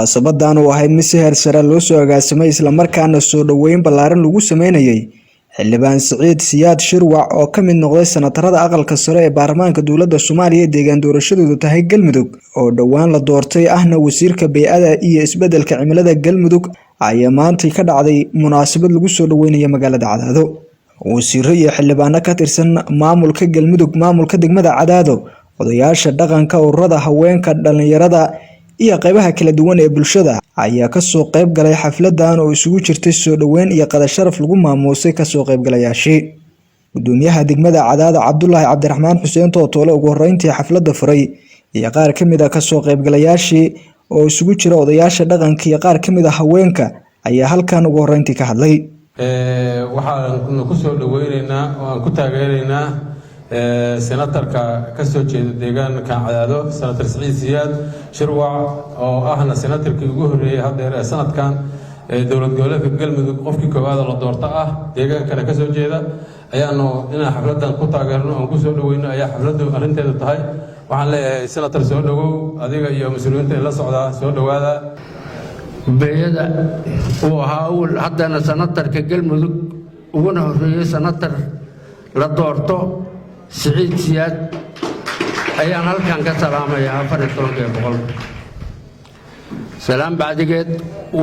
munaasabadan oo ahayd mid si heer sare loo soo agaasimay isla markaana soo dhaweyn ballaaran lagu sameynayay xildhibaan Siciid Siyaad Shirwac oo ka mid noqday senatarada aqalka sare ee baarlamaanka dowladda Soomaaliya deegaan doorashadoodu tahay Galmudug oo dhawaan la doortay ahna wasiirka bay'ada iyo isbeddelka cimilada Galmudug ayaa maanta ka dhacday munaasabad lagu soo dhaweynaya magaalada Cadaado wasiirro iyo xildhibaano ka tirsan maamulka Galmudug maamulka degmada Cadaado odayaasha dhaqanka ururada haweenka dhalinyarada iyo qaybaha kala duwan ee bulshada ayaa ka soo qayb galay xafladan oo isugu jirtay soo dhaweyn iyo qada sharaf lagu maamuusay ka soo qayb galayaashii gudoomiyaha degmada Cadaado Cabdullaahi Cabdiraxmaan Xuseen Tootole ugu horeyntii xafladda furay iyo qaar kamid ah ka soo qayb galayaashii oo isugu jira odayaasha dhaqanka iyo qaar kamid ah haweenka ayaa halkan ugu horeyntii ka hadlay waxaan ku soo dhaweynaynaa oo aan ku taageeraynaa senatarka ka soo jeeda deegaanka Cadaado senator Siciid Siyaad Shirwac oo ahna senatarkii ugu horeeyay hadeer sanadkan dowlad goboleedka Galmudug qofkii koowaad la doorta ah deegaankana ka soo jeeda ayaanu inaan xafladan ku taageerno oo ku soo dhaweyno ayaa xafladu arinteedu tahay waxaan leeyahay senator soo dhawow adiga iyo mas'uuliyiinta la socda soo dhawaada bay'ada oo hawl hadana senatarka Galmudug uguna horeeyay senatar la doorto Siciid Siyaad ayaan halkan ka salaamayaa 14 salaam bacdigeed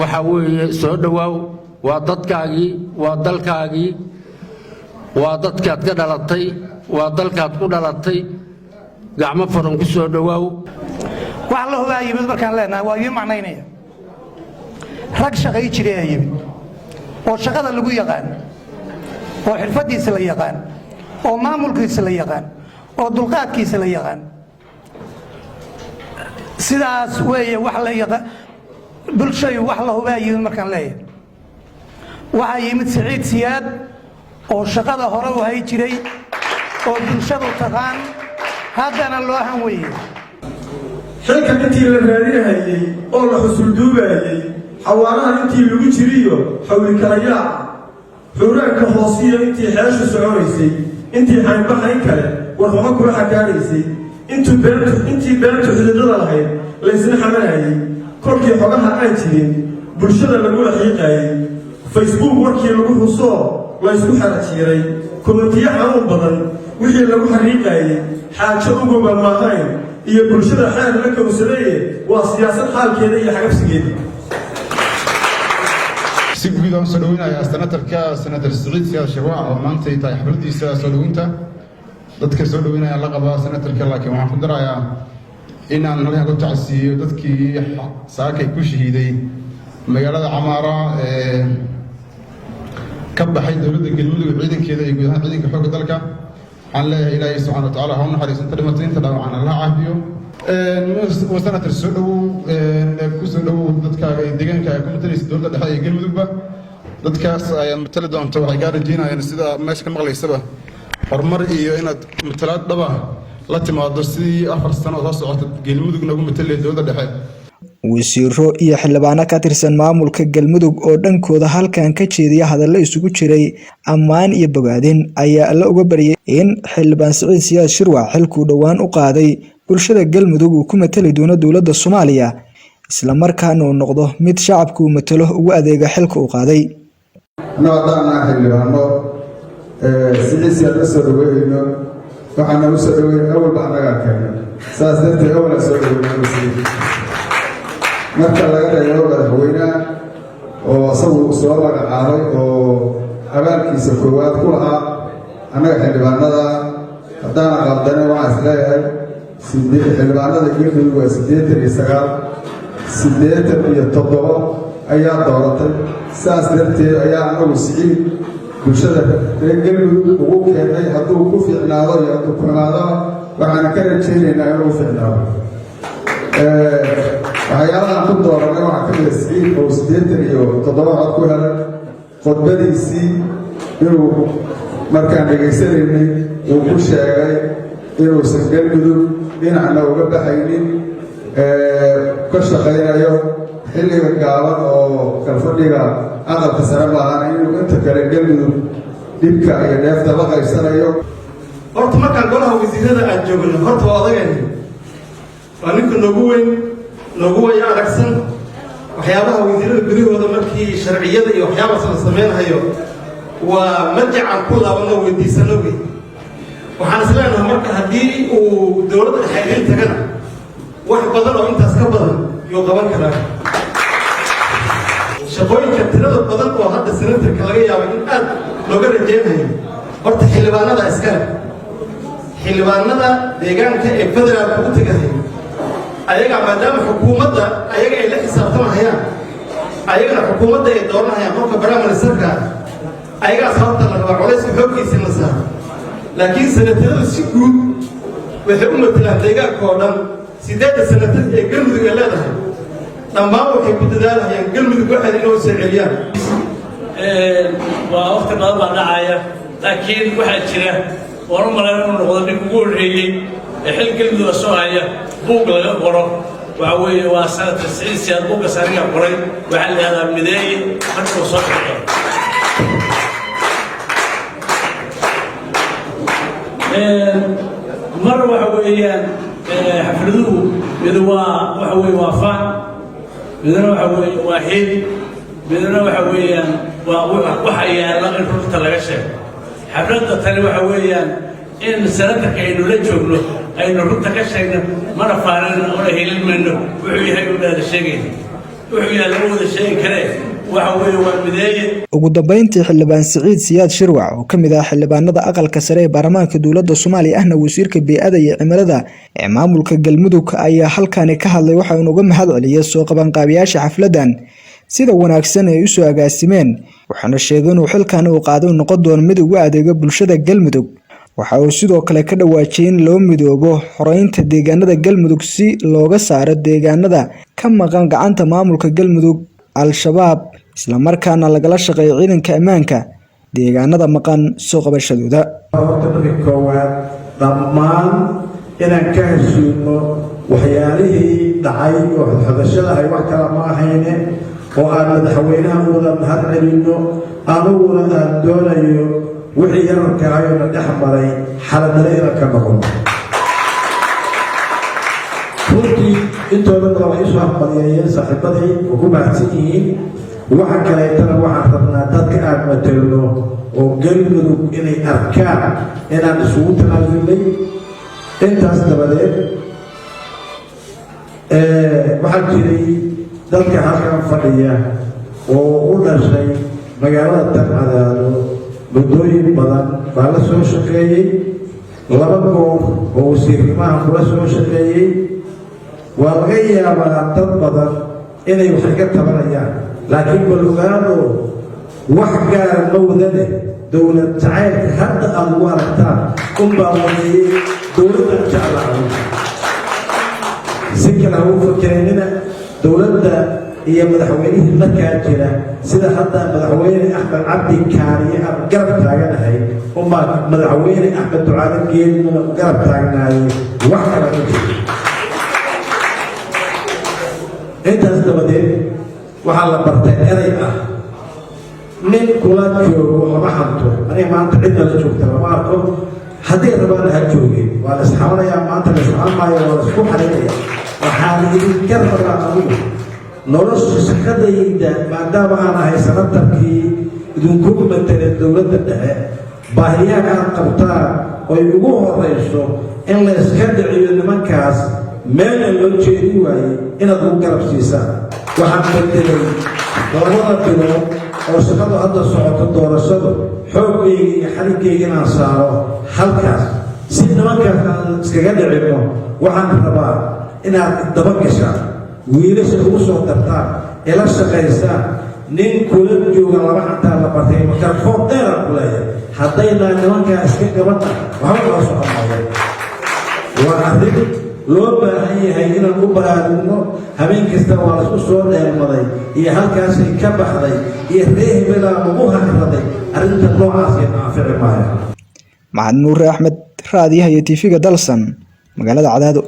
waxa weeye soo dhawaaw waa dadkaagii waa dalkaagii waa dadkaad ka dhalatay waa dalkaad ku dhalatay gacmo furan ku soo dhawaaw wax la hubaa yimid markaan leenahay waa idin macnaynaya rag shaqay jiray yimid oo shaqada lagu yaqaan oo xirfadiisa la yaqaan oo maamulkiisa la yaqaan oo dulqaadkiisa la yaqaan sidaas weeye wax la yaqaan bulshadu wax la hubaa yimid markaan leeyahay waxa yimid Siciid Siyaad oo shaqada hore u hay jiray oo bulshadu taqaan haddana loo han weeyay xilka intii la raadinayay oo la xusul duubayay xawaaraha intii lagu jiriyo xawli kala yaac xuuraanka hoosiyo intii xeeshu soconaysay intii haynbaxayn kale warqaba kula xakaanaysay intii beertu xididada lahayd laysna xamanayay kolkii xogaha aan jirin bulshada lagula xiiqayay Facebook warkii lagu xuso laysku xarajiiray kommentiyo xanuun badan wixii lagu xariiqayay xaajo uguba maahayn iyo bulshada xeer la kowsaday waa siyaasad xaalkeeda iyo xagabsigeeda si guud ah soo dhaweynaya senator Siciid Siyaad Shirwac oo maanta ay tahay xafladiisa soo dhaweynta dadka soo dhaweynaya la qaba senatorka laakiin waxaan ku darayaa inaan halkan ku tacsiiyo dadkii saakay ku shahiiday magaalada Camaara ka baxay dowladda Galmudug ciidankeeda iyo guud ahaan ciidanka xoogga dalka aan leeyahay Ilaahay subhanahu wa ta'ala ha u naxariisto dhimataynta dhaawacana Allah caafiyo senator soo dhawow ku soo dhawow dadka deegaanka ay ku matalaysa dowladda dhexe ee Galmudugba dadkaas ay matali doonto waxay gaar rajeynayaan sida meesha ka maqlaysaba horumar iyo inaad matalaad dhaba la timaado sidii 4 sano oo socota Galmudug nagu matalay dowladda dhexe wasiirro iyo xildhibaano ka tirsan maamulka Galmudug oo dhankooda halkan ka jeediya hadallo isugu jiray ammaan iyo bogaadin ayaa la uga bariyay in xildhibaan Siciid Siyaad Shirwac xilku dhawaan u qaaday bulshada Galmudug uu ku matali doono dowladda Soomaaliya isla markaana uu noqdo mid shacabku u matalo ugu adeega xilka uu qaaday noqdana xildhibaano Siciid Siyaad soo dhaweeyno waxaana u soo dhaweeyay awal bacnaga keenay saas darteed awal soo dhaweeyay marka laga reebo madaxweynaha oo asagu soo magacaabay oo abaalkiisa koowaad ku lahaa annaga xildhibaanada haddana qaldane waxaan isleeyahay xildhibaanada Galmudug waa 87 ayaa dooratay saas darteed ayaa anagu Siciid bulshada Galmudug ugu keenay hadduu ku fiicnaado iyo hadduu ku xumaado waxaan ka rajaynaynaa inuu fiicnaado waxyaalaha ku dooranay waxaa ka mid ah Siciid oo 87 cod ku helay khudbadiisii inuu markaan dhegaysanaynay uu ku sheegay inuusan Galmudug dhinacna uga baxaynin ka shaqaynayo xilliga gaaban oo kalfadhiga aqalka sare maahan inuu inta kale Galmudug dhibka iyo dheefta la qaybsanayo horta markaan golaha wasiirada aan joogno horta waa odagayna waa ninka nagu weyn nagu way aragsan waxyaabaha wasiirada gudahooda markii sharciyada iyo waxyaabaas la sameynhayo waa marjacan ku laabano weydiisano wey waxaan isleenahay marka haddii uu dowladda dhexaydin tagana wax badan oo intaas ka badan yuu qaban karaa shaqooyinka tirada badan oo hadda senatarka laga yaabo in aad looga rajeynayo horta xildhibaanada iskale xildhibaanada deegaanka ee federaalka u tagahay ayaga maadaama xukuumadda ayaga ay la xisaabtamahayaan ayagana xukuumadda ay dooranayaan qofka prime ministerka ayagaas horta la rabaa culayska xooggiisa la saaro laakiin senataradu si guud waxay u matalaan deegaanka oo dhan 8 senatar ee galmudug ay leedahay dhammaan waxay ku dadaalhayaan galmudug waxay inoo soo celiyaan waa waqti badan baa dhacaya laakiin waxaa jira waanu malayn inuu noqdo nin ugu horreeyey ee xil galmudug soo haya buug laga qoro waxa weeye waa senator Siciid Siyaad buuggaas aniga qoray waxaa la yidhahdaa mideeye markuu soo baxo mar waxa weeyaan xafladuhu mid waxa weeye waa faan midna waxa weeye waa xiid midna waxa weeyaan waa waxa yaalla in runta laga sheego xafladda tani waxa weeyaan in senatarka aynu la joogno aynu runta ka sheegno mana faanin una helin mayno wuxuu yahay u dhaada sheegayna wuxuu yahay lagu wada sheegi karee waxa weeye waa mideeye ugu dambeyntii xildhibaan Siciid Siyaad Shirwac oo kamid ah xildhibaanada aqalka sare ee baarlamaanka dowladda Soomaaliya ahna wasiirka bii'ada iyo cimilada ee maamulka galmudug ayaa halkaani ka hadlay waxa uu uga mahad celiyay soo qaban qaabiyaasha xafladan sida wanaagsan ay u soo agaasimeen waxaana sheegay inuu xilkan uu qaado noqon doono mid ugu adeega bulshada galmudug waxa uu sidoo kale ka dhawaajiyay in loo midoobo xoreynta deegaanada galmudug si looga saaro deegaanada ka maqan gacanta maamulka galmudug al-shabaab isla markaana lagala shaqeeyo ciidanka ammaanka deegaanada maqan soo qabashadooda koowaad dhammaan inaan ka heshiino waxyaalihii dhacay oo xadashada ay wax kala ma ahayne oo aan madaxweynaha uga mahad celino anuguna aan doonayo wixii yararka ayona dhex maray xaladale inaan ka noqono runtii intooda badan waa isoo aqbaliyayeen saaxiibaday oo ku mahadsan yihiin waxa kaleetana waxaan rabnaa dadka aan matelno oo galmudug inay arkaan inaan isugu tanaasulnay intaas dabadeed waxaa jiray dadka halkan fadhiya oo u dhashay magaalada Tacadaado muddooyin badan baa la soo shaqeeyey 2 goor oo wasiirnimaha kula soo shaqeeyey waa laga yaabaa dad badan inay wax ka tabanayaan laakiin balgaado wax gaar ma wadane dowlad jacaylka hadda aad ugu aragtaan unbaa wadeeyey dowladda jeclahay si kale u fakeynina dowladda iyo madaxweynihii markaa jira sida hadda madaxweyne Axmed Cabdi Kaariye aan garab taaganahay uma madaxweyne Axmed Ducaale Geedna garab taagnaayay wax kale ma jiro intaas dabadeed waxaa la bartay eray ah nin kula joogo lama hanto aniga maanta cidna la joogta lama arko haddii rabaan ha joogin waa la isxamanayaa maanta la isxamaayo waa la isku xarinaya waxaan idinka rabaa anugu nolosha shaqadayda maadaama aan ahay sanatarkii idinku matelay dowladda dhexe baahiyaha aad qabtaan oy ugu horeyso in la iska dhiciyo nimankaas meelna loo jeedi waayey inaad ugu garab siisaan waxaan bedelay 2 bilood oo shaqadu hadda socoto doorashadu xoogayga iyo xariggayga inaan saaro halkaas si nimankaas aan iskaga dhicino waxaan rabaa inaad daba gashaan wiilasha ugu soo dartaan ila shaqaystaan nin kula jooga laba xataa la bartay mikrafoon dheer ku leeyahay haddayna nimankaa iska gabadha waxba loo soconayo waa arrin loo baahan yahay inaan u baraarugno habeen kasta waa la isku soo dheelmaday iyo halkaasay ka baxday iyo reehbelaa lagu hakraday arrinta noocaas iyo naafici maayo Maxamed Nuur Axmed raadiyaha iyo TV-ga Dalsan magaalada Cadaado